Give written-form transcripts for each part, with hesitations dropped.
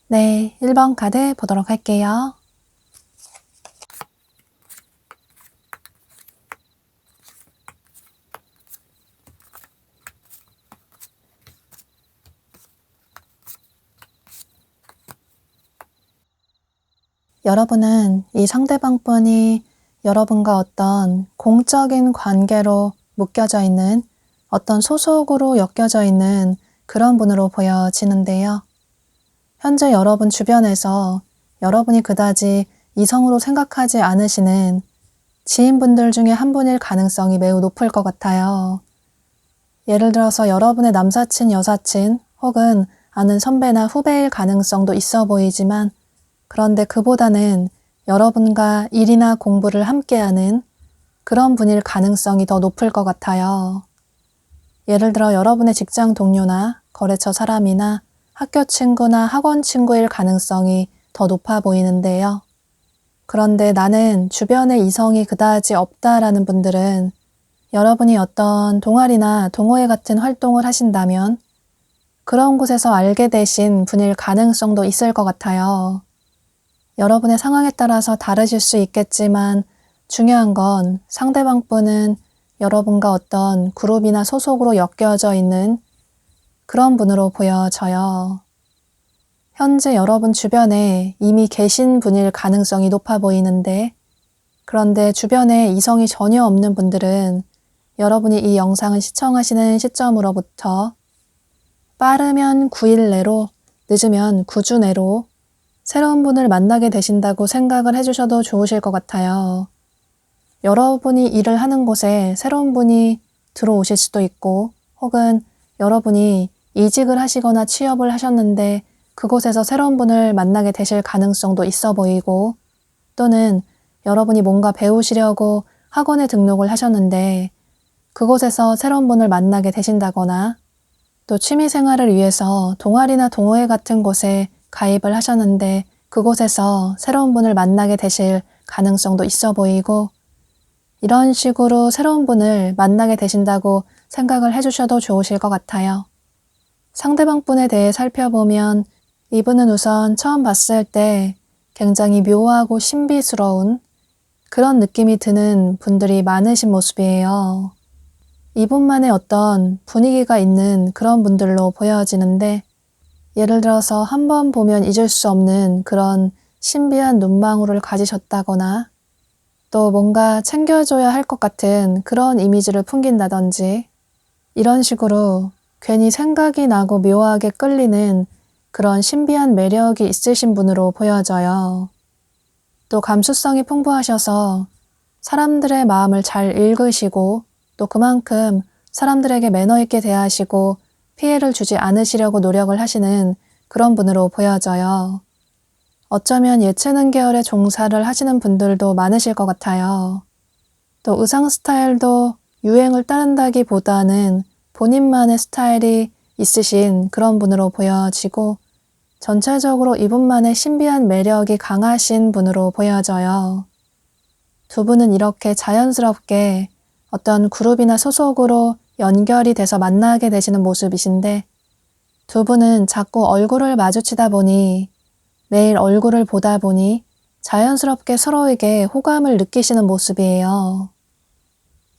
네, 1번 카드 보도록 할게요. 여러분은 이 상대방 분이 여러분과 어떤 공적인 관계로 묶여져 있는 어떤 소속으로 엮여져 있는 그런 분으로 보여지는데요. 현재 여러분 주변에서 여러분이 그다지 이성으로 생각하지 않으시는 지인분들 중에 한 분일 가능성이 매우 높을 것 같아요. 예를 들어서 여러분의 남사친, 여사친 혹은 아는 선배나 후배일 가능성도 있어 보이지만 그런데 그보다는 여러분과 일이나 공부를 함께하는 그런 분일 가능성이 더 높을 것 같아요. 예를 들어 여러분의 직장 동료나 거래처 사람이나 학교 친구나 학원 친구일 가능성이 더 높아 보이는데요. 그런데 나는 주변에 이성이 그다지 없다라는 분들은 여러분이 어떤 동아리나 동호회 같은 활동을 하신다면 그런 곳에서 알게 되신 분일 가능성도 있을 것 같아요. 여러분의 상황에 따라서 다르실 수 있겠지만 중요한 건 상대방 분은 여러분과 어떤 그룹이나 소속으로 엮여져 있는 그런 분으로 보여져요. 현재 여러분 주변에 이미 계신 분일 가능성이 높아 보이는데 그런데 주변에 이성이 전혀 없는 분들은 여러분이 이 영상을 시청하시는 시점으로부터 빠르면 9일 내로, 늦으면 9주 내로 새로운 분을 만나게 되신다고 생각을 해주셔도 좋으실 것 같아요. 여러분이 일을 하는 곳에 새로운 분이 들어오실 수도 있고 혹은 여러분이 이직을 하시거나 취업을 하셨는데 그곳에서 새로운 분을 만나게 되실 가능성도 있어 보이고 또는 여러분이 뭔가 배우시려고 학원에 등록을 하셨는데 그곳에서 새로운 분을 만나게 되신다거나 또 취미생활을 위해서 동아리나 동호회 같은 곳에 가입을 하셨는데 그곳에서 새로운 분을 만나게 되실 가능성도 있어 보이고 이런 식으로 새로운 분을 만나게 되신다고 생각을 해주셔도 좋으실 것 같아요. 상대방 분에 대해 살펴보면 이분은 우선 처음 봤을 때 굉장히 묘하고 신비스러운 그런 느낌이 드는 분들이 많으신 모습이에요. 이분만의 어떤 분위기가 있는 그런 분들로 보여지는데 예를 들어서 한 번 보면 잊을 수 없는 그런 신비한 눈망울을 가지셨다거나 또 뭔가 챙겨줘야 할 것 같은 그런 이미지를 풍긴다든지 이런 식으로 괜히 생각이 나고 묘하게 끌리는 그런 신비한 매력이 있으신 분으로 보여져요. 또 감수성이 풍부하셔서 사람들의 마음을 잘 읽으시고 또 그만큼 사람들에게 매너 있게 대하시고 피해를 주지 않으시려고 노력을 하시는 그런 분으로 보여져요. 어쩌면 예체능 계열의 종사를 하시는 분들도 많으실 것 같아요. 또 의상 스타일도 유행을 따른다기보다는 본인만의 스타일이 있으신 그런 분으로 보여지고 전체적으로 이분만의 신비한 매력이 강하신 분으로 보여져요. 두 분은 이렇게 자연스럽게 어떤 그룹이나 소속으로 연결이 돼서 만나게 되시는 모습이신데 두 분은 자꾸 얼굴을 마주치다 보니 매일 얼굴을 보다 보니 자연스럽게 서로에게 호감을 느끼시는 모습이에요.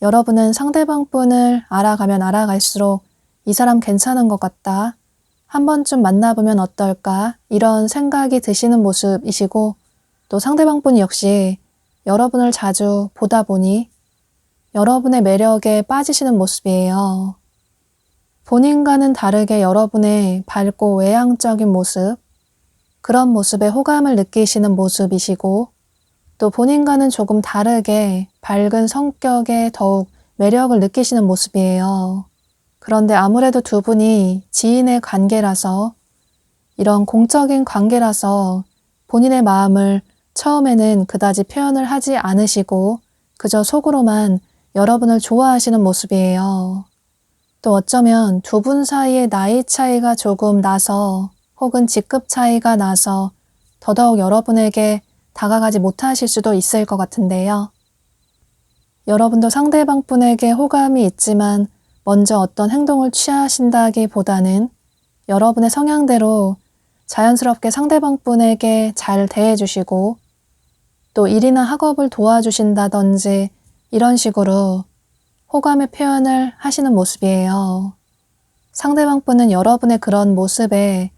여러분은 상대방 분을 알아가면 알아갈수록 이 사람 괜찮은 것 같다. 한 번쯤 만나보면 어떨까? 이런 생각이 드시는 모습이시고 또 상대방 분 역시 여러분을 자주 보다 보니 여러분의 매력에 빠지시는 모습이에요. 본인과는 다르게 여러분의 밝고 외향적인 모습, 그런 모습에 호감을 느끼시는 모습이시고 또 본인과는 조금 다르게 밝은 성격에 더욱 매력을 느끼시는 모습이에요. 그런데 아무래도 두 분이 지인의 관계라서 이런 공적인 관계라서 본인의 마음을 처음에는 그다지 표현을 하지 않으시고 그저 속으로만 여러분을 좋아하시는 모습이에요. 또 어쩌면 두 분 사이의 나이 차이가 조금 나서 혹은 직급 차이가 나서 더더욱 여러분에게 다가가지 못하실 수도 있을 것 같은데요. 여러분도 상대방 분에게 호감이 있지만 먼저 어떤 행동을 취하신다기보다는 여러분의 성향대로 자연스럽게 상대방 분에게 잘 대해주시고 또 일이나 학업을 도와주신다든지 이런 식으로 호감의 표현을 하시는 모습이에요. 상대방 분은 여러분의 그런 모습에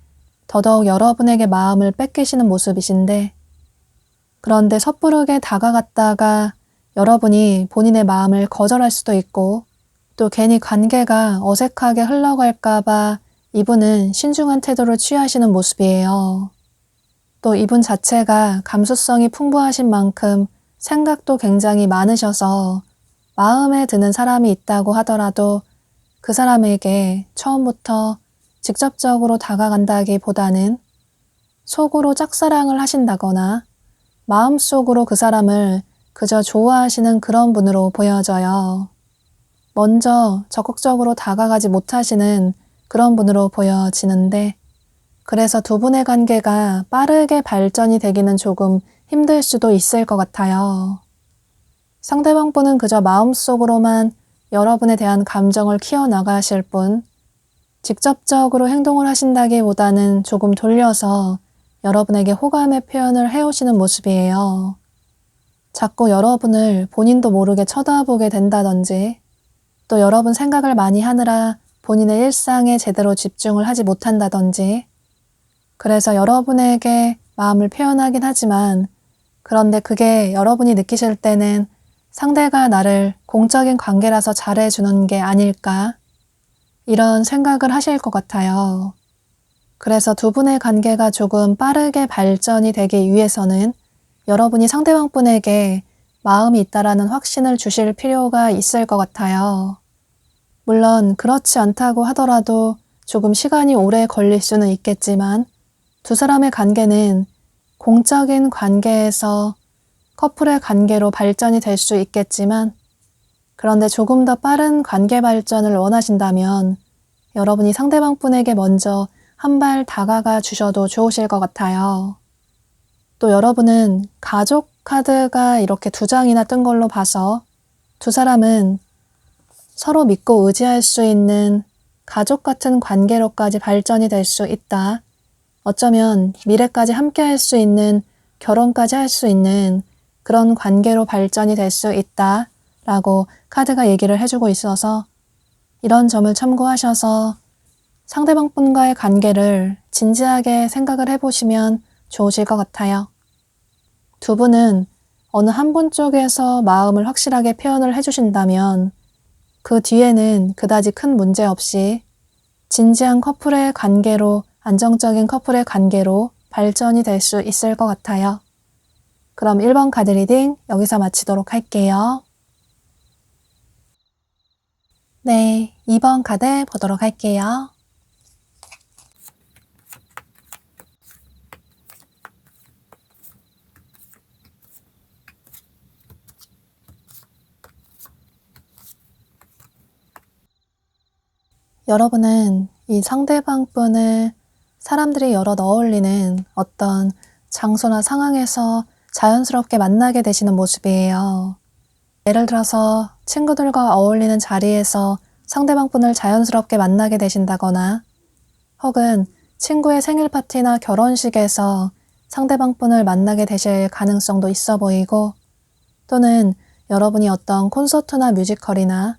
더더욱 여러분에게 마음을 뺏기시는 모습이신데, 그런데 섣부르게 다가갔다가 여러분이 본인의 마음을 거절할 수도 있고 또 괜히 관계가 어색하게 흘러갈까봐 이분은 신중한 태도를 취하시는 모습이에요. 또 이분 자체가 감수성이 풍부하신 만큼 생각도 굉장히 많으셔서 마음에 드는 사람이 있다고 하더라도 그 사람에게 처음부터 직접적으로 다가간다기보다는 속으로 짝사랑을 하신다거나 마음속으로 그 사람을 그저 좋아하시는 그런 분으로 보여져요. 먼저 적극적으로 다가가지 못하시는 그런 분으로 보여지는데, 그래서 두 분의 관계가 빠르게 발전이 되기는 조금 힘들 수도 있을 것 같아요. 상대방 분은 그저 마음속으로만 여러분에 대한 감정을 키워나가실 뿐, 직접적으로 행동을 하신다기보다는 조금 돌려서 여러분에게 호감의 표현을 해오시는 모습이에요. 자꾸 여러분을 본인도 모르게 쳐다보게 된다든지, 또 여러분 생각을 많이 하느라 본인의 일상에 제대로 집중을 하지 못한다든지, 그래서 여러분에게 마음을 표현하긴 하지만, 그런데 그게 여러분이 느끼실 때는 상대가 나를 공적인 관계라서 잘해주는 게 아닐까, 이런 생각을 하실 것 같아요. 그래서 두 분의 관계가 조금 빠르게 발전이 되기 위해서는 여러분이 상대방 분에게 마음이 있다라는 확신을 주실 필요가 있을 것 같아요. 물론 그렇지 않다고 하더라도 조금 시간이 오래 걸릴 수는 있겠지만 두 사람의 관계는 공적인 관계에서 커플의 관계로 발전이 될 수 있겠지만, 그런데 조금 더 빠른 관계 발전을 원하신다면 여러분이 상대방 분에게 먼저 한 발 다가가 주셔도 좋으실 것 같아요. 또 여러분은 가족 카드가 이렇게 2장이나 뜬 걸로 봐서 두 사람은 서로 믿고 의지할 수 있는 가족 같은 관계로까지 발전이 될 수 있다. 어쩌면 미래까지 함께 할 수 있는, 결혼까지 할 수 있는 그런 관계로 발전이 될 수 있다 라고 카드가 얘기를 해주고 있어서 이런 점을 참고하셔서 상대방 분과의 관계를 진지하게 생각을 해보시면 좋으실 것 같아요. 두 분은 어느 한 분 쪽에서 마음을 확실하게 표현을 해주신다면 그 뒤에는 그다지 큰 문제 없이 진지한 커플의 관계로, 안정적인 커플의 관계로 발전이 될 수 있을 것 같아요. 그럼 1번 카드 리딩 여기서 마치도록 할게요. 네, 2번 카드 보도록 할게요. 여러분은 이 상대방 분을 사람들이 여럿 어울리는 어떤 장소나 상황에서 자연스럽게 만나게 되시는 모습이에요. 예를 들어서 친구들과 어울리는 자리에서 상대방 분을 자연스럽게 만나게 되신다거나, 혹은 친구의 생일 파티나 결혼식에서 상대방 분을 만나게 되실 가능성도 있어 보이고, 또는 여러분이 어떤 콘서트나 뮤지컬이나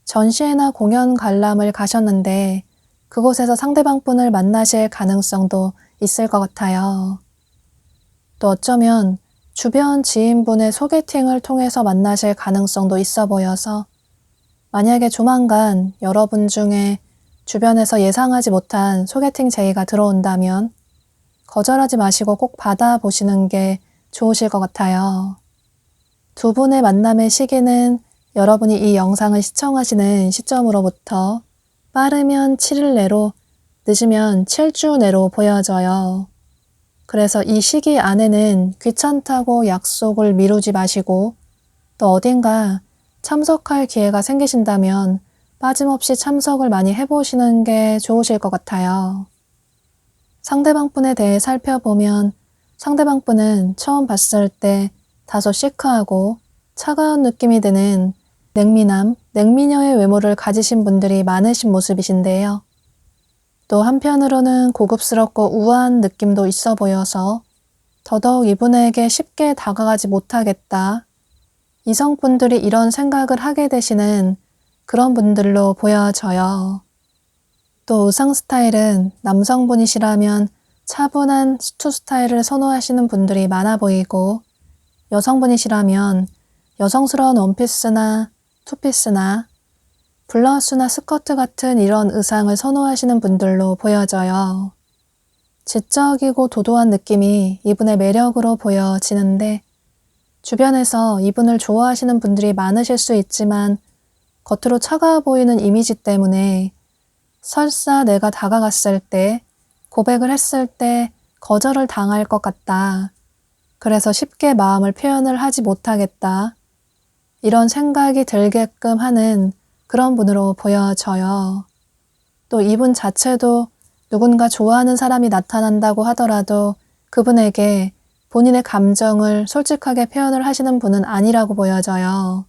전시회나 공연 관람을 가셨는데 그곳에서 상대방 분을 만나실 가능성도 있을 것 같아요. 또 어쩌면 주변 지인분의 소개팅을 통해서 만나실 가능성도 있어 보여서, 만약에 조만간 여러분 중에 주변에서 예상하지 못한 소개팅 제의가 들어온다면 거절하지 마시고 꼭 받아보시는 게 좋으실 것 같아요. 두 분의 만남의 시기는 여러분이 이 영상을 시청하시는 시점으로부터 빠르면 7일 내로, 늦으면 7주 내로 보여져요. 그래서 이 시기 안에는 귀찮다고 약속을 미루지 마시고, 또 어딘가 참석할 기회가 생기신다면 빠짐없이 참석을 많이 해보시는 게 좋으실 것 같아요. 상대방 분에 대해 살펴보면 상대방 분은 처음 봤을 때 다소 시크하고 차가운 느낌이 드는 냉미남, 냉미녀의 외모를 가지신 분들이 많으신 모습이신데요. 또 한편으로는 고급스럽고 우아한 느낌도 있어 보여서 더더욱 이분에게 쉽게 다가가지 못하겠다. 이성분들이 이런 생각을 하게 되시는 그런 분들로 보여져요. 또 의상 스타일은 남성분이시라면 차분한 수트 스타일을 선호하시는 분들이 많아 보이고, 여성분이시라면 여성스러운 원피스나 투피스나 블라우스나 스커트 같은 이런 의상을 선호하시는 분들로 보여져요. 지적이고 도도한 느낌이 이분의 매력으로 보여지는데, 주변에서 이분을 좋아하시는 분들이 많으실 수 있지만 겉으로 차가워 보이는 이미지 때문에 설사 내가 다가갔을 때, 고백을 했을 때 거절을 당할 것 같다. 그래서 쉽게 마음을 표현을 하지 못하겠다. 이런 생각이 들게끔 하는 그런 분으로 보여져요. 또 이분 자체도 누군가 좋아하는 사람이 나타난다고 하더라도 그분에게 본인의 감정을 솔직하게 표현을 하시는 분은 아니라고 보여져요.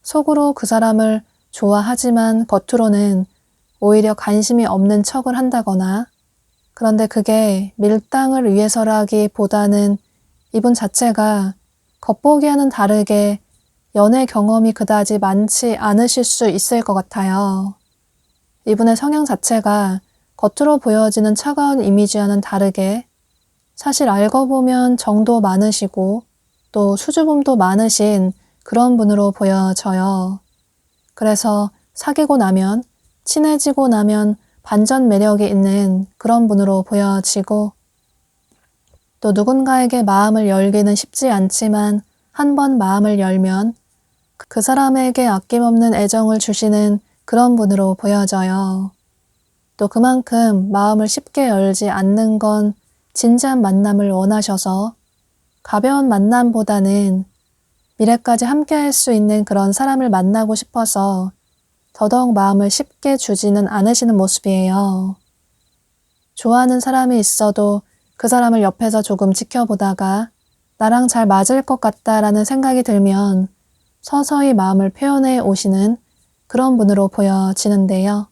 속으로 그 사람을 좋아하지만 겉으로는 오히려 관심이 없는 척을 한다거나, 그런데 그게 밀당을 위해서라기보다는 이분 자체가 겉보기와는 다르게 연애 경험이 그다지 많지 않으실 수 있을 것 같아요. 이분의 성향 자체가 겉으로 보여지는 차가운 이미지와는 다르게 사실 알고 보면 정도 많으시고 또 수줍음도 많으신 그런 분으로 보여져요. 그래서 사귀고 나면, 친해지고 나면 반전 매력이 있는 그런 분으로 보여지고, 또 누군가에게 마음을 열기는 쉽지 않지만 한 번 마음을 열면 그 사람에게 아낌없는 애정을 주시는 그런 분으로 보여져요. 또 그만큼 마음을 쉽게 열지 않는 건 진지한 만남을 원하셔서 가벼운 만남보다는 미래까지 함께 할 수 있는 그런 사람을 만나고 싶어서 더더욱 마음을 쉽게 주지는 않으시는 모습이에요. 좋아하는 사람이 있어도 그 사람을 옆에서 조금 지켜보다가 나랑 잘 맞을 것 같다라는 생각이 들면 서서히 마음을 표현해 오시는 그런 분으로 보여지는데요.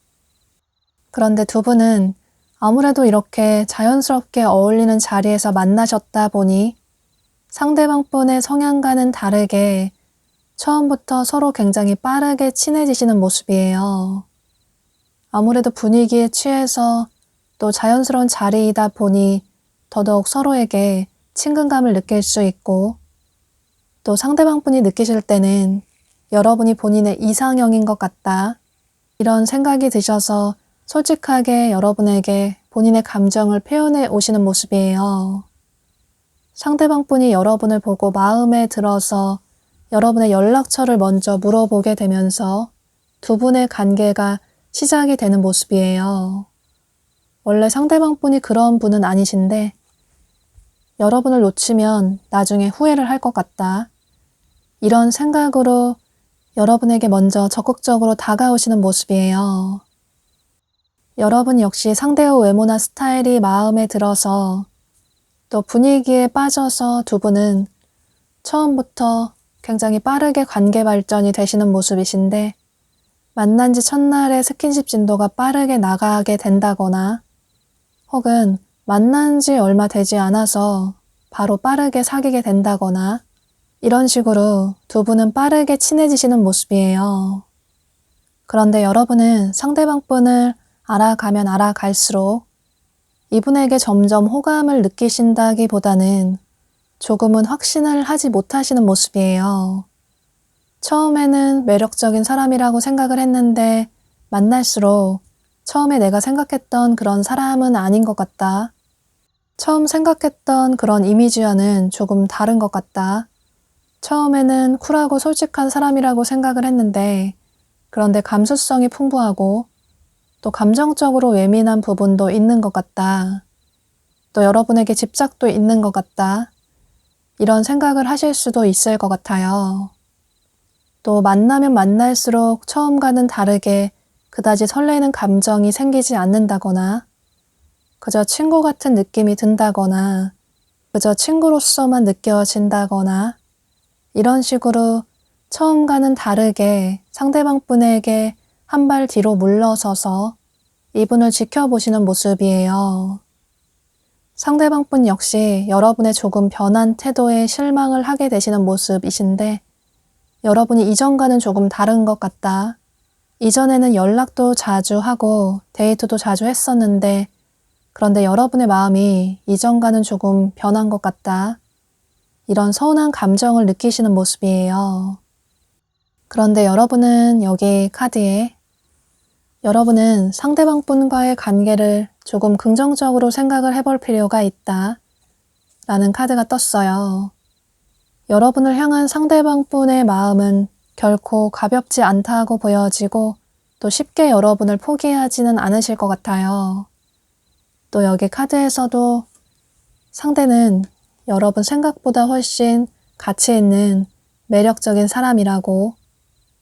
그런데 두 분은 아무래도 이렇게 자연스럽게 어울리는 자리에서 만나셨다 보니 상대방 분의 성향과는 다르게 처음부터 서로 굉장히 빠르게 친해지시는 모습이에요. 아무래도 분위기에 취해서 또 자연스러운 자리이다 보니 더더욱 서로에게 친근감을 느낄 수 있고, 또 상대방 분이 느끼실 때는 여러분이 본인의 이상형인 것 같다, 이런 생각이 드셔서 솔직하게 여러분에게 본인의 감정을 표현해 오시는 모습이에요. 상대방 분이 여러분을 보고 마음에 들어서 여러분의 연락처를 먼저 물어보게 되면서 두 분의 관계가 시작이 되는 모습이에요. 원래 상대방 분이 그런 분은 아니신데 여러분을 놓치면 나중에 후회를 할 것 같다, 이런 생각으로 여러분에게 먼저 적극적으로 다가오시는 모습이에요. 여러분 역시 상대의 외모나 스타일이 마음에 들어서 또 분위기에 빠져서 두 분은 처음부터 굉장히 빠르게 관계 발전이 되시는 모습이신데, 만난 지 첫날에 스킨십 진도가 빠르게 나가게 된다거나 혹은 만난 지 얼마 되지 않아서 바로 빠르게 사귀게 된다거나 이런 식으로 두 분은 빠르게 친해지시는 모습이에요. 그런데 여러분은 상대방 분을 알아가면 알아갈수록 이분에게 점점 호감을 느끼신다기보다는 조금은 확신을 하지 못하시는 모습이에요. 처음에는 매력적인 사람이라고 생각을 했는데 만날수록 처음에 내가 생각했던 그런 사람은 아닌 것 같다. 처음 생각했던 그런 이미지와는 조금 다른 것 같다. 처음에는 쿨하고 솔직한 사람이라고 생각을 했는데 그런데 감수성이 풍부하고 또 감정적으로 예민한 부분도 있는 것 같다. 또 여러분에게 집착도 있는 것 같다. 이런 생각을 하실 수도 있을 것 같아요. 또 만나면 만날수록 처음과는 다르게 그다지 설레는 감정이 생기지 않는다거나 그저 친구 같은 느낌이 든다거나 그저 친구로서만 느껴진다거나 이런 식으로 처음과는 다르게 상대방 분에게 한 발 뒤로 물러서서 이분을 지켜보시는 모습이에요. 상대방분 역시 여러분의 조금 변한 태도에 실망을 하게 되시는 모습이신데 여러분이 이전과는 조금 다른 것 같다. 이전에는 연락도 자주 하고 데이트도 자주 했었는데 그런데 여러분의 마음이 이전과는 조금 변한 것 같다. 이런 서운한 감정을 느끼시는 모습이에요. 그런데 여러분은 여기 카드에 여러분은 상대방분과의 관계를 조금 긍정적으로 생각을 해볼 필요가 있다. 라는 카드가 떴어요. 여러분을 향한 상대방분의 마음은 결코 가볍지 않다고 보여지고 또 쉽게 여러분을 포기하지는 않으실 것 같아요. 또 여기 카드에서도 상대는 여러분 생각보다 훨씬 가치 있는 매력적인 사람이라고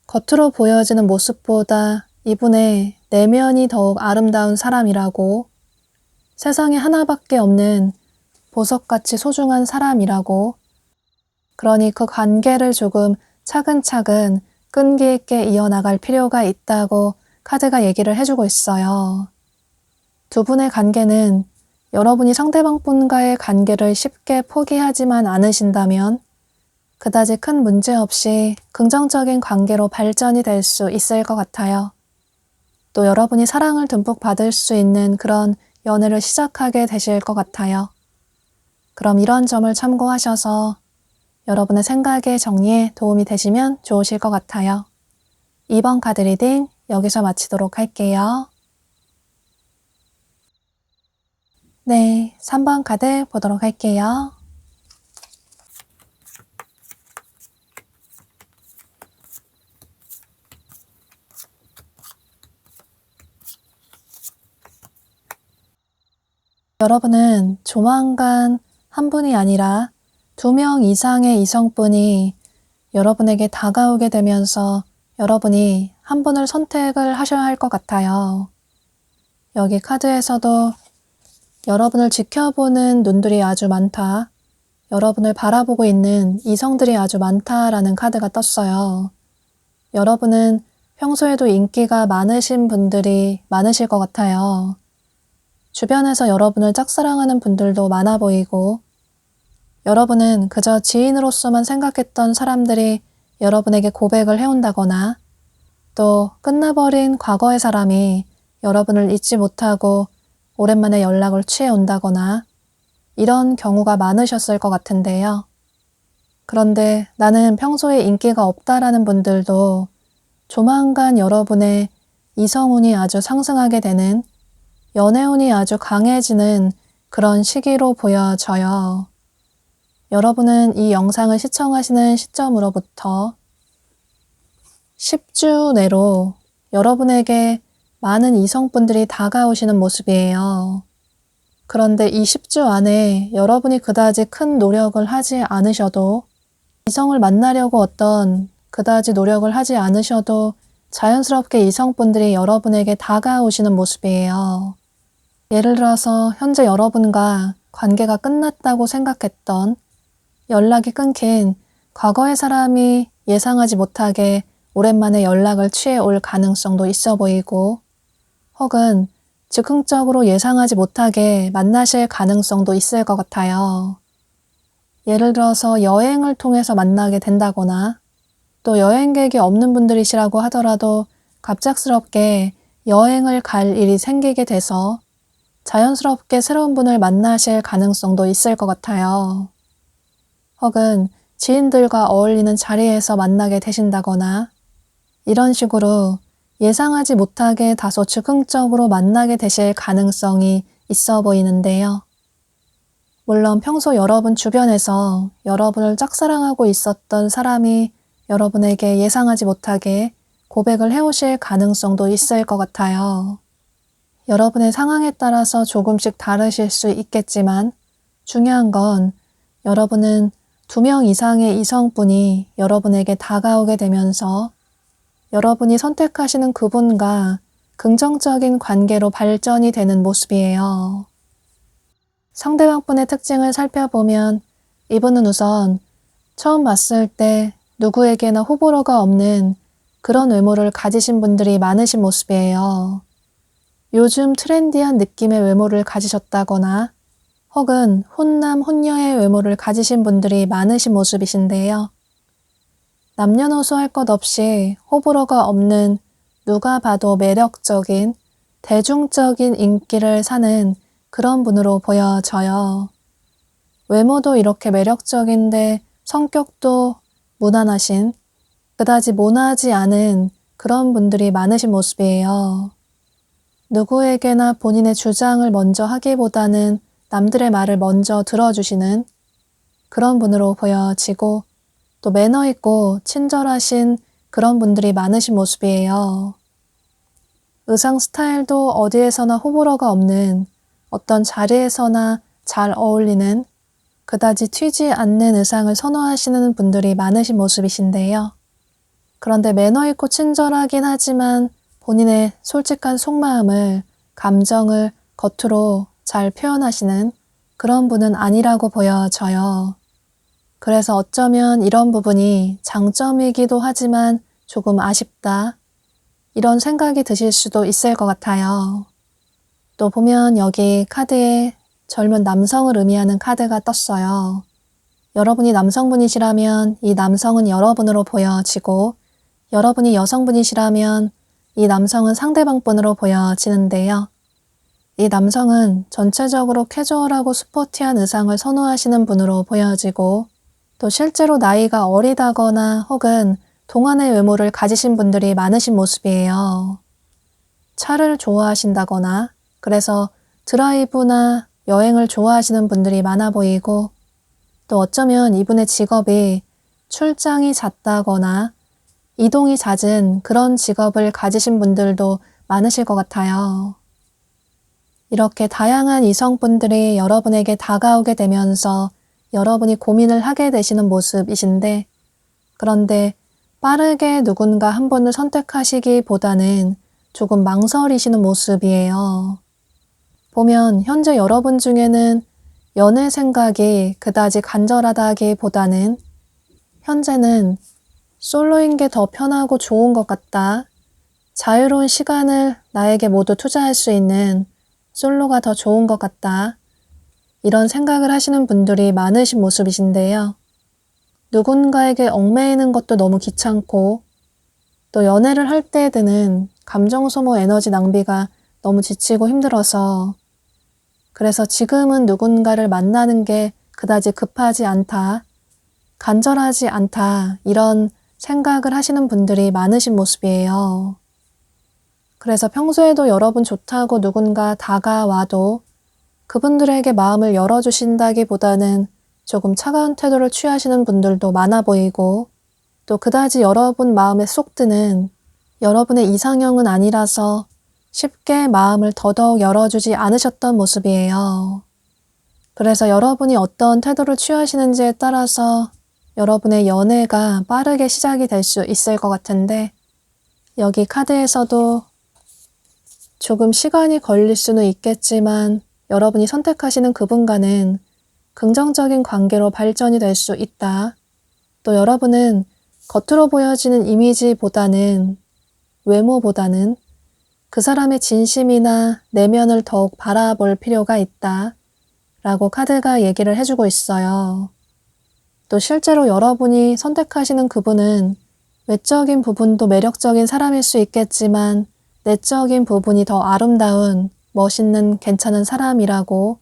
겉으로 보여지는 모습보다 이분의 내면이 더욱 아름다운 사람이라고 세상에 하나밖에 없는 보석같이 소중한 사람이라고 그러니 그 관계를 조금 차근차근 끈기 있게 이어나갈 필요가 있다고 카드가 얘기를 해주고 있어요. 두 분의 관계는 여러분이 상대방분과의 관계를 쉽게 포기하지만 않으신다면 그다지 큰 문제 없이 긍정적인 관계로 발전이 될 수 있을 것 같아요. 또 여러분이 사랑을 듬뿍 받을 수 있는 그런 연애를 시작하게 되실 것 같아요. 그럼 이런 점을 참고하셔서 여러분의 생각의 정리에 도움이 되시면 좋으실 것 같아요. 2번 카드 리딩 여기서 마치도록 할게요. 네, 3번 카드 보도록 할게요. 여러분은 조만간 한 분이 아니라 2명 이상의 이성분이 여러분에게 다가오게 되면서 여러분이 한 분을 선택을 하셔야 할 것 같아요. 여기 카드에서도 여러분을 지켜보는 눈들이 아주 많다. 여러분을 바라보고 있는 이성들이 아주 많다라는 카드가 떴어요. 여러분은 평소에도 인기가 많으신 분들이 많으실 것 같아요. 주변에서 여러분을 짝사랑하는 분들도 많아 보이고 여러분은 그저 지인으로서만 생각했던 사람들이 여러분에게 고백을 해온다거나 또 끝나버린 과거의 사람이 여러분을 잊지 못하고 오랜만에 연락을 취해온다거나 이런 경우가 많으셨을 것 같은데요. 그런데 나는 평소에 인기가 없다라는 분들도 조만간 여러분의 이성운이 아주 상승하게 되는 연애운이 아주 강해지는 그런 시기로 보여져요. 여러분은 이 영상을 시청하시는 시점으로부터 10주 내로 여러분에게 많은 이성분들이 다가오시는 모습이에요. 그런데 이 10주 안에 여러분이 그다지 큰 노력을 하지 않으셔도 이성을 만나려고 어떤 그다지 노력을 하지 않으셔도 자연스럽게 이성분들이 여러분에게 다가오시는 모습이에요. 예를 들어서 현재 여러분과 관계가 끝났다고 생각했던 연락이 끊긴 과거의 사람이 예상하지 못하게 오랜만에 연락을 취해 올 가능성도 있어 보이고 혹은 즉흥적으로 예상하지 못하게 만나실 가능성도 있을 것 같아요. 예를 들어서 여행을 통해서 만나게 된다거나 또 여행객이 없는 분들이시라고 하더라도 갑작스럽게 여행을 갈 일이 생기게 돼서 자연스럽게 새로운 분을 만나실 가능성도 있을 것 같아요. 혹은 지인들과 어울리는 자리에서 만나게 되신다거나 이런 식으로 예상하지 못하게 다소 즉흥적으로 만나게 되실 가능성이 있어 보이는데요. 물론 평소 여러분 주변에서 여러분을 짝사랑하고 있었던 사람이 여러분에게 예상하지 못하게 고백을 해오실 가능성도 있을 것 같아요. 여러분의 상황에 따라서 조금씩 다르실 수 있겠지만 중요한 건 여러분은 2명 이상의 이성분이 여러분에게 다가오게 되면서 여러분이 선택하시는 그분과 긍정적인 관계로 발전이 되는 모습이에요. 상대방분의 특징을 살펴보면 이분은 우선 처음 봤을 때 누구에게나 호불호가 없는 그런 외모를 가지신 분들이 많으신 모습이에요. 요즘 트렌디한 느낌의 외모를 가지셨다거나 혹은 훈남, 훈녀의 외모를 가지신 분들이 많으신 모습이신데요. 남녀노소 할 것 없이 호불호가 없는 누가 봐도 매력적인 대중적인 인기를 사는 그런 분으로 보여져요. 외모도 이렇게 매력적인데 성격도 무난하신, 그다지 모나지 않은 그런 분들이 많으신 모습이에요. 누구에게나 본인의 주장을 먼저 하기보다는 남들의 말을 먼저 들어주시는 그런 분으로 보여지고 또 매너 있고 친절하신 그런 분들이 많으신 모습이에요. 의상 스타일도 어디에서나 호불호가 없는 어떤 자리에서나 잘 어울리는 그다지 튀지 않는 의상을 선호하시는 분들이 많으신 모습이신데요. 그런데 매너 있고 친절하긴 하지만 본인의 솔직한 속마음을, 감정을 겉으로 잘 표현하시는 그런 분은 아니라고 보여져요. 그래서 어쩌면 이런 부분이 장점이기도 하지만 조금 아쉽다. 이런 생각이 드실 수도 있을 것 같아요. 또 보면 여기 카드에 젊은 남성을 의미하는 카드가 떴어요. 여러분이 남성분이시라면 이 남성은 여러분으로 보여지고 여러분이 여성분이시라면 이 남성은 상대방 분으로 보여지는데요. 이 남성은 전체적으로 캐주얼하고 스포티한 의상을 선호하시는 분으로 보여지고 또 실제로 나이가 어리다거나 혹은 동안의 외모를 가지신 분들이 많으신 모습이에요. 차를 좋아하신다거나 그래서 드라이브나 여행을 좋아하시는 분들이 많아 보이고 또 어쩌면 이분의 직업이 출장이 잦다거나 이동이 잦은 그런 직업을 가지신 분들도 많으실 것 같아요. 이렇게 다양한 이성분들이 여러분에게 다가오게 되면서 여러분이 고민을 하게 되시는 모습이신데 그런데 빠르게 누군가 한 분을 선택하시기보다는 조금 망설이시는 모습이에요. 보면 현재 여러분 중에는 연애 생각이 그다지 간절하다기보다는 현재는 솔로인 게 더 편하고 좋은 것 같다. 자유로운 시간을 나에게 모두 투자할 수 있는 솔로가 더 좋은 것 같다. 이런 생각을 하시는 분들이 많으신 모습이신데요. 누군가에게 얽매이는 것도 너무 귀찮고 또 연애를 할 때 드는 감정 소모 에너지 낭비가 너무 지치고 힘들어서 그래서 지금은 누군가를 만나는 게 그다지 급하지 않다, 간절하지 않다 이런 생각을 하시는 분들이 많으신 모습이에요. 그래서 평소에도 여러분 좋다고 누군가 다가와도 그분들에게 마음을 열어주신다기보다는 조금 차가운 태도를 취하시는 분들도 많아 보이고 또 그다지 여러분 마음에 쏙 드는 여러분의 이상형은 아니라서 쉽게 마음을 더더욱 열어주지 않으셨던 모습이에요. 그래서 여러분이 어떤 태도를 취하시는지에 따라서 여러분의 연애가 빠르게 시작이 될 수 있을 것 같은데 여기 카드에서도 조금 시간이 걸릴 수는 있겠지만 여러분이 선택하시는 그분과는 긍정적인 관계로 발전이 될 수 있다. 또 여러분은 겉으로 보여지는 이미지보다는 외모보다는 그 사람의 진심이나 내면을 더욱 바라볼 필요가 있다. 라고 카드가 얘기를 해주고 있어요. 또 실제로 여러분이 선택하시는 그분은 외적인 부분도 매력적인 사람일 수 있겠지만 내적인 부분이 더 아름다운, 멋있는, 괜찮은 사람이라고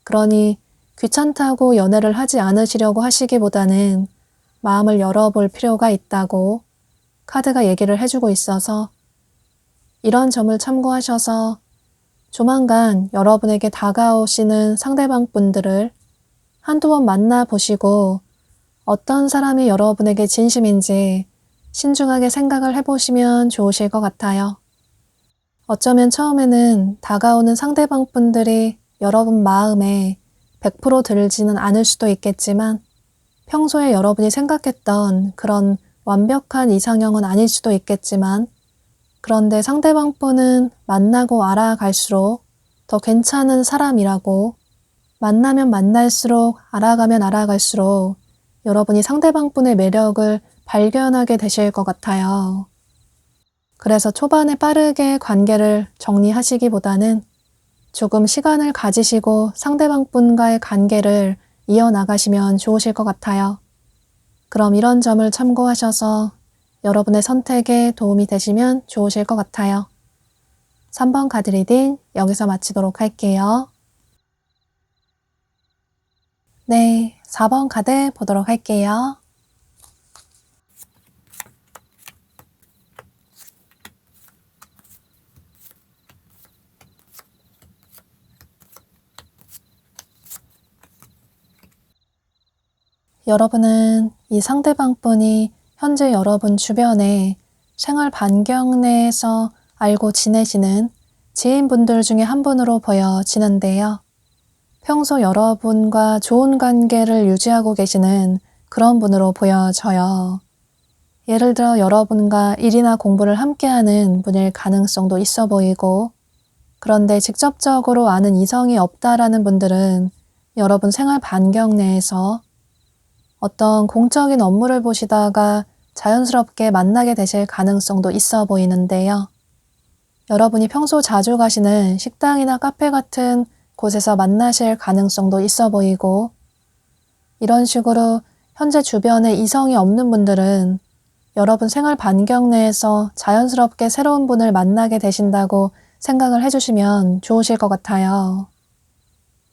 그러니 귀찮다고 연애를 하지 않으시려고 하시기보다는 마음을 열어볼 필요가 있다고 카드가 얘기를 해주고 있어서 이런 점을 참고하셔서 조만간 여러분에게 다가오시는 상대방 분들을 한두 번 만나보시고 어떤 사람이 여러분에게 진심인지 신중하게 생각을 해보시면 좋으실 것 같아요. 어쩌면 처음에는 다가오는 상대방 분들이 여러분 마음에 100% 들지는 않을 수도 있겠지만 평소에 여러분이 생각했던 그런 완벽한 이상형은 아닐 수도 있겠지만 그런데 상대방 분은 만나고 알아갈수록 더 괜찮은 사람이라고 만나면 만날수록 알아가면 알아갈수록 여러분이 상대방 분의 매력을 발견하게 되실 것 같아요. 그래서 초반에 빠르게 관계를 정리하시기보다는 조금 시간을 가지시고 상대방 분과의 관계를 이어나가시면 좋으실 것 같아요. 그럼 이런 점을 참고하셔서 여러분의 선택에 도움이 되시면 좋으실 것 같아요. 3번 카드 리딩 여기서 마치도록 할게요. 네, 4번 카드 보도록 할게요. 여러분은 이 상대방 분이 현재 여러분 주변에 생활 반경 내에서 알고 지내시는 지인분들 중에 한 분으로 보여지는데요. 평소 여러분과 좋은 관계를 유지하고 계시는 그런 분으로 보여져요. 예를 들어 여러분과 일이나 공부를 함께하는 분일 가능성도 있어 보이고, 그런데 직접적으로 아는 이성이 없다라는 분들은 여러분 생활 반경 내에서 어떤 공적인 업무를 보시다가 자연스럽게 만나게 되실 가능성도 있어 보이는데요. 여러분이 평소 자주 가시는 식당이나 카페 같은 곳에서 만나실 가능성도 있어 보이고, 이런 식으로 현재 주변에 이성이 없는 분들은 여러분 생활 반경 내에서 자연스럽게 새로운 분을 만나게 되신다고 생각을 해주시면 좋으실 것 같아요.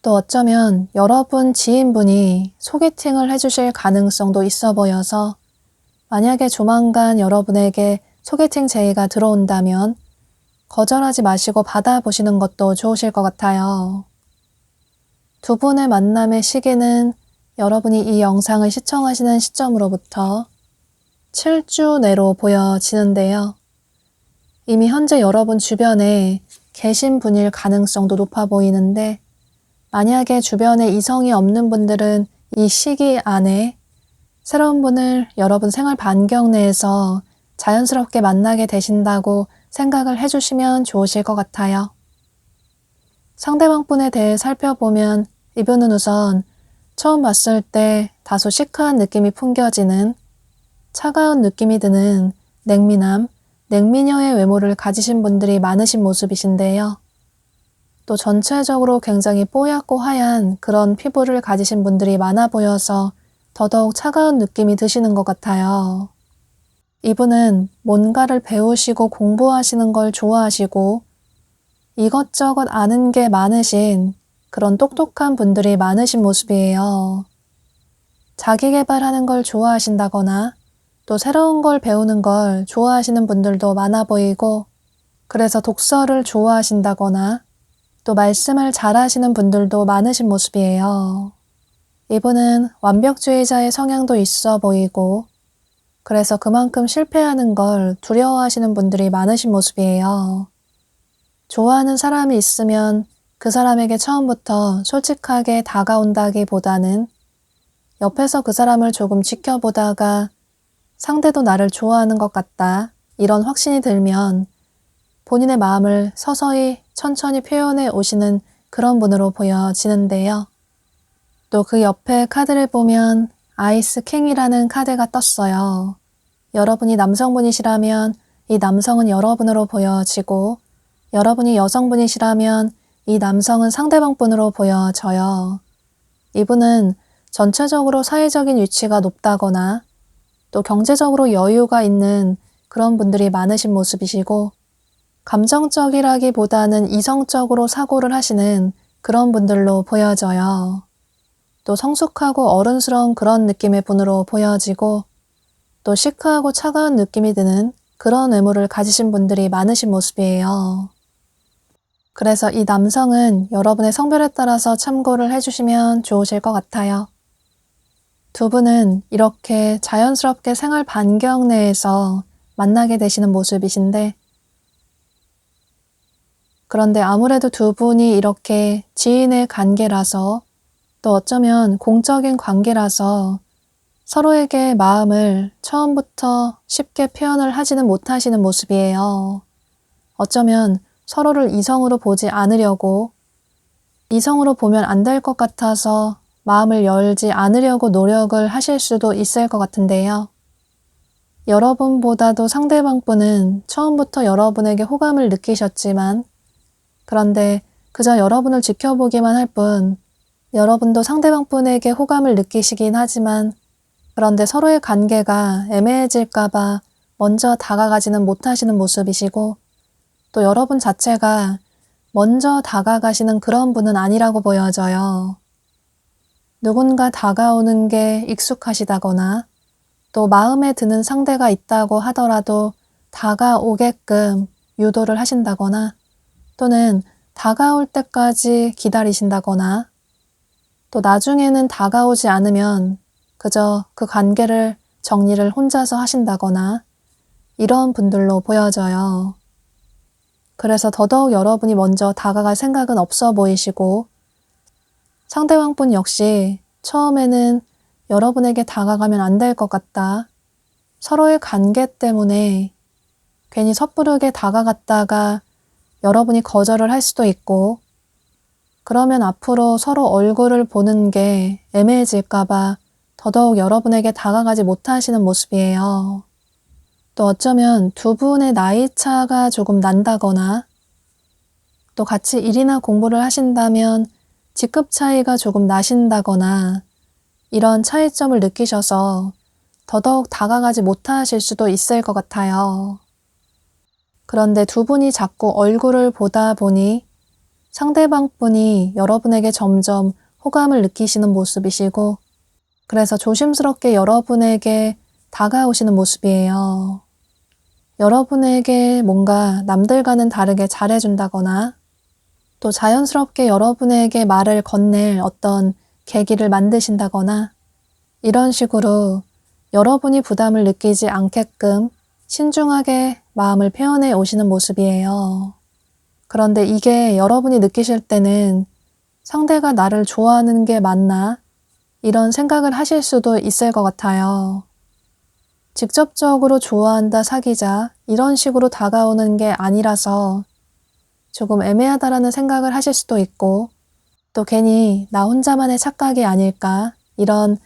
또 어쩌면 여러분 지인분이 소개팅을 해주실 가능성도 있어 보여서 만약에 조만간 여러분에게 소개팅 제의가 들어온다면 거절하지 마시고 받아보시는 것도 좋으실 것 같아요. 두 분의 만남의 시기는 여러분이 이 영상을 시청하시는 시점으로부터 7주 내로 보여지는데요. 이미 현재 여러분 주변에 계신 분일 가능성도 높아 보이는데, 만약에 주변에 이성이 없는 분들은 이 시기 안에 새로운 분을 여러분 생활 반경 내에서 자연스럽게 만나게 되신다고 생각을 해주시면 좋으실 것 같아요. 상대방 분에 대해 살펴보면 이분은 우선 처음 봤을 때 다소 시크한 느낌이 풍겨지는 차가운 느낌이 드는 냉미남, 냉미녀의 외모를 가지신 분들이 많으신 모습이신데요. 또 전체적으로 굉장히 뽀얗고 하얀 그런 피부를 가지신 분들이 많아 보여서 더더욱 차가운 느낌이 드시는 것 같아요. 이분은 뭔가를 배우시고 공부하시는 걸 좋아하시고 이것저것 아는 게 많으신 그런 똑똑한 분들이 많으신 모습이에요. 자기 개발하는 걸 좋아하신다거나 또 새로운 걸 배우는 걸 좋아하시는 분들도 많아 보이고, 그래서 독서를 좋아하신다거나 또 말씀을 잘하시는 분들도 많으신 모습이에요. 이분은 완벽주의자의 성향도 있어 보이고, 그래서 그만큼 실패하는 걸 두려워하시는 분들이 많으신 모습이에요. 좋아하는 사람이 있으면 그 사람에게 처음부터 솔직하게 다가온다기보다는 옆에서 그 사람을 조금 지켜보다가 상대도 나를 좋아하는 것 같다, 이런 확신이 들면 본인의 마음을 서서히 천천히 표현해 오시는 그런 분으로 보여지는데요. 또 그 옆에 카드를 보면 아이스 킹이라는 카드가 떴어요. 여러분이 남성분이시라면 이 남성은 여러분으로 보여지고, 여러분이 여성분이시라면 이 남성은 상대방 분으로 보여져요. 이분은 전체적으로 사회적인 위치가 높다거나 또 경제적으로 여유가 있는 그런 분들이 많으신 모습이시고, 감정적이라기보다는 이성적으로 사고를 하시는 그런 분들로 보여져요. 또 성숙하고 어른스러운 그런 느낌의 분으로 보여지고, 또 시크하고 차가운 느낌이 드는 그런 외모를 가지신 분들이 많으신 모습이에요. 그래서 이 남성은 여러분의 성별에 따라서 참고를 해주시면 좋으실 것 같아요. 두 분은 이렇게 자연스럽게 생활 반경 내에서 만나게 되시는 모습이신데, 그런데 아무래도 두 분이 이렇게 지인의 관계라서 또 어쩌면 공적인 관계라서 서로에게 마음을 처음부터 쉽게 표현을 하지는 못하시는 모습이에요. 어쩌면 서로를 이성으로 보지 않으려고, 이성으로 보면 안 될 것 같아서 마음을 열지 않으려고 노력을 하실 수도 있을 것 같은데요. 여러분보다도 상대방분은 처음부터 여러분에게 호감을 느끼셨지만 그런데 그저 여러분을 지켜보기만 할 뿐 여러분도 상대방분에게 호감을 느끼시긴 하지만 그런데 서로의 관계가 애매해질까봐 먼저 다가가지는 못하시는 모습이시고 또 여러분 자체가 먼저 다가가시는 그런 분은 아니라고 보여져요. 누군가 다가오는 게 익숙하시다거나 또 마음에 드는 상대가 있다고 하더라도 다가오게끔 유도를 하신다거나 또는 다가올 때까지 기다리신다거나 또 나중에는 다가오지 않으면 그저 그 관계를 정리를 혼자서 하신다거나 이런 분들로 보여져요. 그래서 더더욱 여러분이 먼저 다가갈 생각은 없어 보이시고 상대방분 역시 처음에는 여러분에게 다가가면 안 될 것 같다. 서로의 관계 때문에 괜히 섣부르게 다가갔다가 여러분이 거절을 할 수도 있고 그러면 앞으로 서로 얼굴을 보는 게 애매해질까봐 더더욱 여러분에게 다가가지 못하시는 모습이에요. 또 어쩌면 두 분의 나이 차가 조금 난다거나 또 같이 일이나 공부를 하신다면 직급 차이가 조금 나신다거나 이런 차이점을 느끼셔서 더더욱 다가가지 못하실 수도 있을 것 같아요. 그런데 두 분이 자꾸 얼굴을 보다 보니 상대방 분이 여러분에게 점점 호감을 느끼시는 모습이시고 그래서 조심스럽게 여러분에게 다가오시는 모습이에요. 여러분에게 뭔가 남들과는 다르게 잘해준다거나 또 자연스럽게 여러분에게 말을 건넬 어떤 계기를 만드신다거나 이런 식으로 여러분이 부담을 느끼지 않게끔 신중하게 마음을 표현해 오시는 모습이에요. 그런데 이게 여러분이 느끼실 때는 상대가 나를 좋아하는 게 맞나? 이런 생각을 하실 수도 있을 것 같아요. 직접적으로 좋아한다, 사귀자 이런 식으로 다가오는 게 아니라서 조금 애매하다라는 생각을 하실 수도 있고 또 괜히 나 혼자만의 착각이 아닐까 이런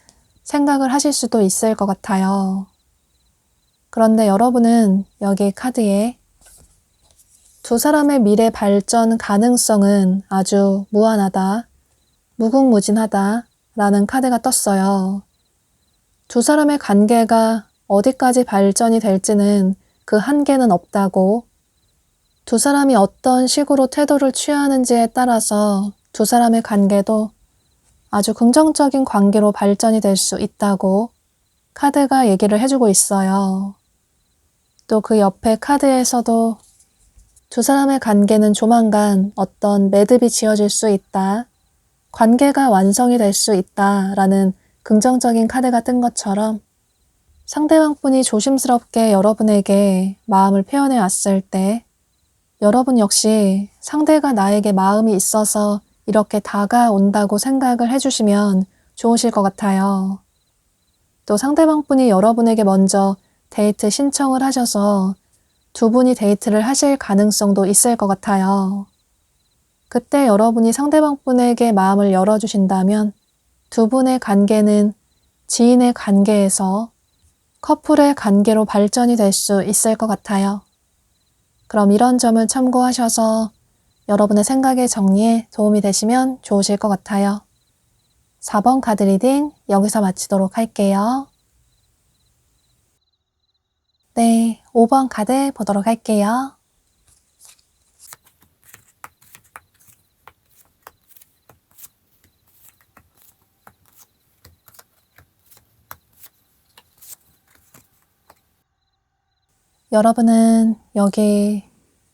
생각을 하실 수도 있을 것 같아요. 그런데 여러분은 여기 카드에 두 사람의 미래 발전 가능성은 아주 무한하다, 무궁무진하다 라는 카드가 떴어요. 두 사람의 관계가 어디까지 발전이 될지는 그 한계는 없다고 두 사람이 어떤 식으로 태도를 취하는지에 따라서 두 사람의 관계도 아주 긍정적인 관계로 발전이 될 수 있다고 카드가 얘기를 해주고 있어요. 또 그 옆에 카드에서도 두 사람의 관계는 조만간 어떤 매듭이 지어질 수 있다. 관계가 완성이 될 수 있다. 라는 긍정적인 카드가 뜬 것처럼 상대방 분이 조심스럽게 여러분에게 마음을 표현해 왔을 때 여러분 역시 상대가 나에게 마음이 있어서 이렇게 다가온다고 생각을 해주시면 좋으실 것 같아요. 또 상대방 분이 여러분에게 먼저 데이트 신청을 하셔서 두 분이 데이트를 하실 가능성도 있을 것 같아요. 그때 여러분이 상대방 분에게 마음을 열어주신다면 두 분의 관계는 지인의 관계에서 커플의 관계로 발전이 될 수 있을 것 같아요. 그럼 이런 점을 참고하셔서 여러분의 생각의 정리에 도움이 되시면 좋으실 것 같아요. 4번 카드 리딩 여기서 마치도록 할게요. 네, 5번 카드 보도록 할게요. 여러분은 여기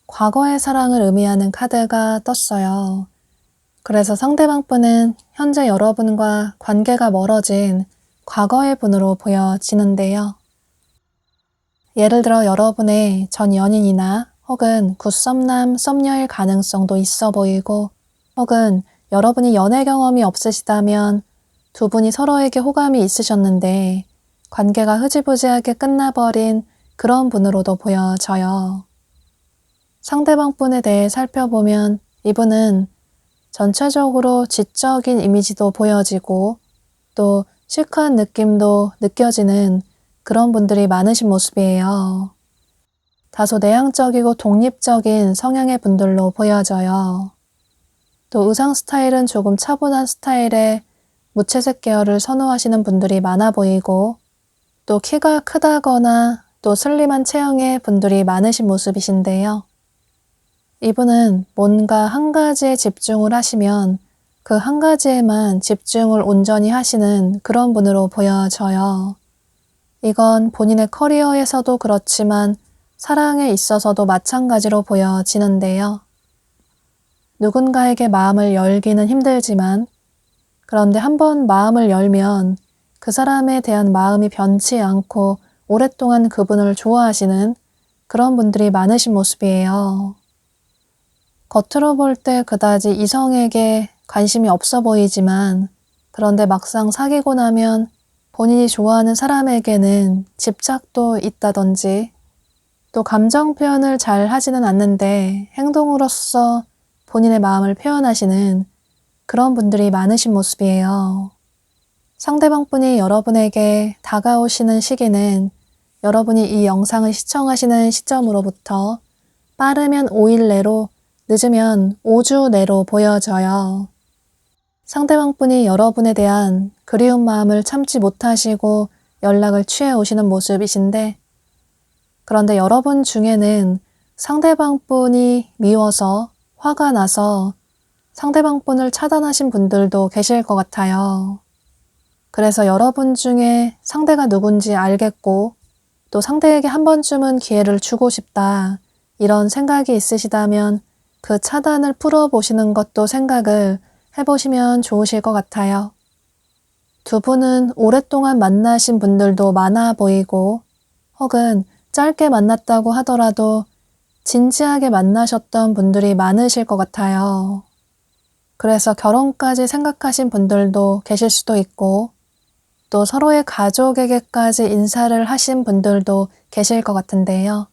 과거의 사랑을 의미하는 카드가 떴어요. 그래서 상대방 분은 현재 여러분과 관계가 멀어진 과거의 분으로 보여지는데요. 예를 들어 여러분의 전 연인이나 혹은 굿썸남, 썸녀일 가능성도 있어 보이고 혹은 여러분이 연애 경험이 없으시다면 두 분이 서로에게 호감이 있으셨는데 관계가 흐지부지하게 끝나버린 그런 분으로도 보여져요. 상대방 분에 대해 살펴보면 이분은 전체적으로 지적인 이미지도 보여지고 또 시크한 느낌도 느껴지는 그런 분들이 많으신 모습이에요. 다소 내향적이고 독립적인 성향의 분들로 보여져요. 또 의상 스타일은 조금 차분한 스타일의 무채색 계열을 선호하시는 분들이 많아 보이고, 또 키가 크다거나 또 슬림한 체형의 분들이 많으신 모습이신데요. 이분은 뭔가 한 가지에 집중을 하시면 그 한 가지에만 집중을 온전히 하시는 그런 분으로 보여져요. 이건 본인의 커리어에서도 그렇지만 사랑에 있어서도 마찬가지로 보여지는데요. 누군가에게 마음을 열기는 힘들지만, 그런데 한번 마음을 열면 그 사람에 대한 마음이 변치 않고 오랫동안 그분을 좋아하시는 그런 분들이 많으신 모습이에요. 겉으로 볼 때 그다지 이성에게 관심이 없어 보이지만, 그런데 막상 사귀고 나면 본인이 좋아하는 사람에게는 집착도 있다든지, 또 감정 표현을 잘 하지는 않는데 행동으로써 본인의 마음을 표현하시는 그런 분들이 많으신 모습이에요. 상대방 분이 여러분에게 다가오시는 시기는 여러분이 이 영상을 시청하시는 시점으로부터 빠르면 5일 내로, 늦으면 5주 내로 보여져요. 상대방 분이 여러분에 대한 그리운 마음을 참지 못하시고 연락을 취해 오시는 모습이신데, 그런데 여러분 중에는 상대방 분이 미워서 화가 나서 상대방 분을 차단하신 분들도 계실 것 같아요. 그래서 여러분 중에 상대가 누군지 알겠고, 또 상대에게 한 번쯤은 기회를 주고 싶다, 이런 생각이 있으시다면 그 차단을 풀어보시는 것도 생각을 해보시면 좋으실 것 같아요. 두 분은 오랫동안 만나신 분들도 많아 보이고, 혹은 짧게 만났다고 하더라도 진지하게 만나셨던 분들이 많으실 것 같아요. 그래서 결혼까지 생각하신 분들도 계실 수도 있고, 또 서로의 가족에게까지 인사를 하신 분들도 계실 것 같은데요.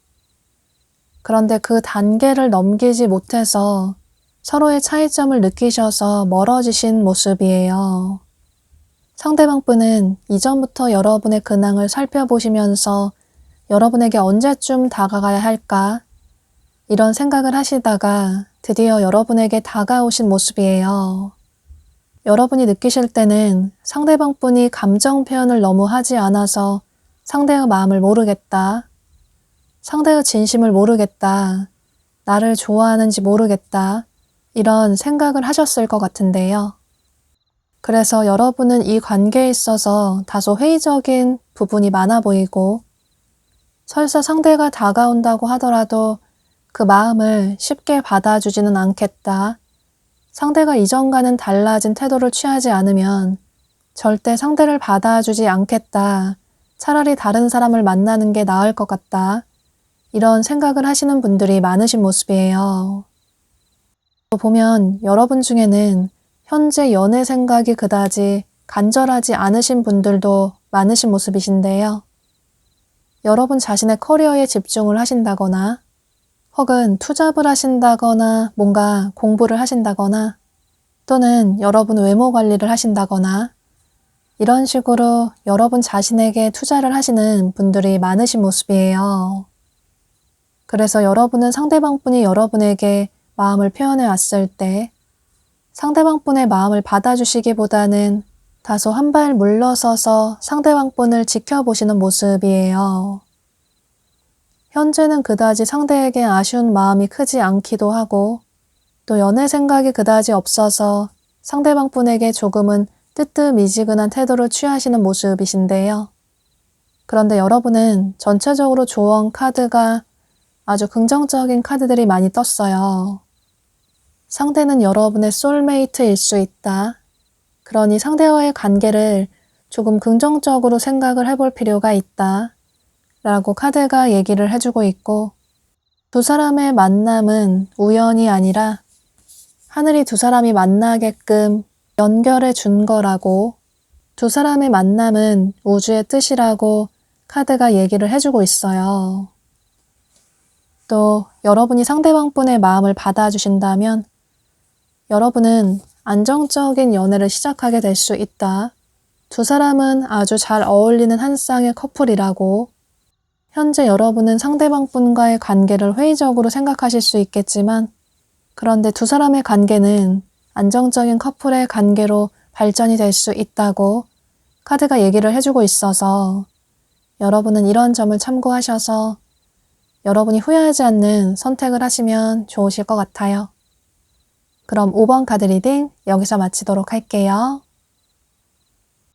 그런데 그 단계를 넘기지 못해서 서로의 차이점을 느끼셔서 멀어지신 모습이에요. 상대방 분은 이전부터 여러분의 근황을 살펴보시면서 여러분에게 언제쯤 다가가야 할까? 이런 생각을 하시다가 드디어 여러분에게 다가오신 모습이에요. 여러분이 느끼실 때는 상대방 분이 감정 표현을 너무 하지 않아서 상대의 마음을 모르겠다, 상대의 진심을 모르겠다, 나를 좋아하는지 모르겠다, 이런 생각을 하셨을 것 같은데요. 그래서 여러분은 이 관계에 있어서 다소 회의적인 부분이 많아 보이고, 설사 상대가 다가온다고 하더라도 그 마음을 쉽게 받아주지는 않겠다, 상대가 이전과는 달라진 태도를 취하지 않으면 절대 상대를 받아주지 않겠다, 차라리 다른 사람을 만나는 게 나을 것 같다, 이런 생각을 하시는 분들이 많으신 모습이에요. 또 보면 여러분 중에는 현재 연애 생각이 그다지 간절하지 않으신 분들도 많으신 모습이신데요. 여러분 자신의 커리어에 집중을 하신다거나, 혹은 투잡을 하신다거나 뭔가 공부를 하신다거나, 또는 여러분 외모 관리를 하신다거나, 이런 식으로 여러분 자신에게 투자를 하시는 분들이 많으신 모습이에요. 그래서 여러분은 상대방 분이 여러분에게 마음을 표현해 왔을 때 상대방 분의 마음을 받아주시기보다는 다소 한 발 물러서서 상대방 분을 지켜보시는 모습이에요. 현재는 그다지 상대에게 아쉬운 마음이 크지 않기도 하고, 또 연애 생각이 그다지 없어서 상대방 분에게 조금은 뜨뜻미지근한 태도를 취하시는 모습이신데요. 그런데 여러분은 전체적으로 조언 카드가 아주 긍정적인 카드들이 많이 떴어요. 상대는 여러분의 소울메이트일 수 있다. 그러니 상대와의 관계를 조금 긍정적으로 생각을 해볼 필요가 있다, 라고 카드가 얘기를 해주고 있고, 두 사람의 만남은 우연이 아니라 하늘이 두 사람이 만나게끔 연결해 준 거라고, 두 사람의 만남은 우주의 뜻이라고 카드가 얘기를 해주고 있어요. 또 여러분이 상대방 분의 마음을 받아주신다면 여러분은 안정적인 연애를 시작하게 될 수 있다, 두 사람은 아주 잘 어울리는 한 쌍의 커플이라고. 현재 여러분은 상대방 분과의 관계를 회의적으로 생각하실 수 있겠지만, 그런데 두 사람의 관계는 안정적인 커플의 관계로 발전이 될 수 있다고 카드가 얘기를 해주고 있어서 여러분은 이런 점을 참고하셔서 여러분이 후회하지 않는 선택을 하시면 좋으실 것 같아요. 그럼 5번 카드 리딩 여기서 마치도록 할게요.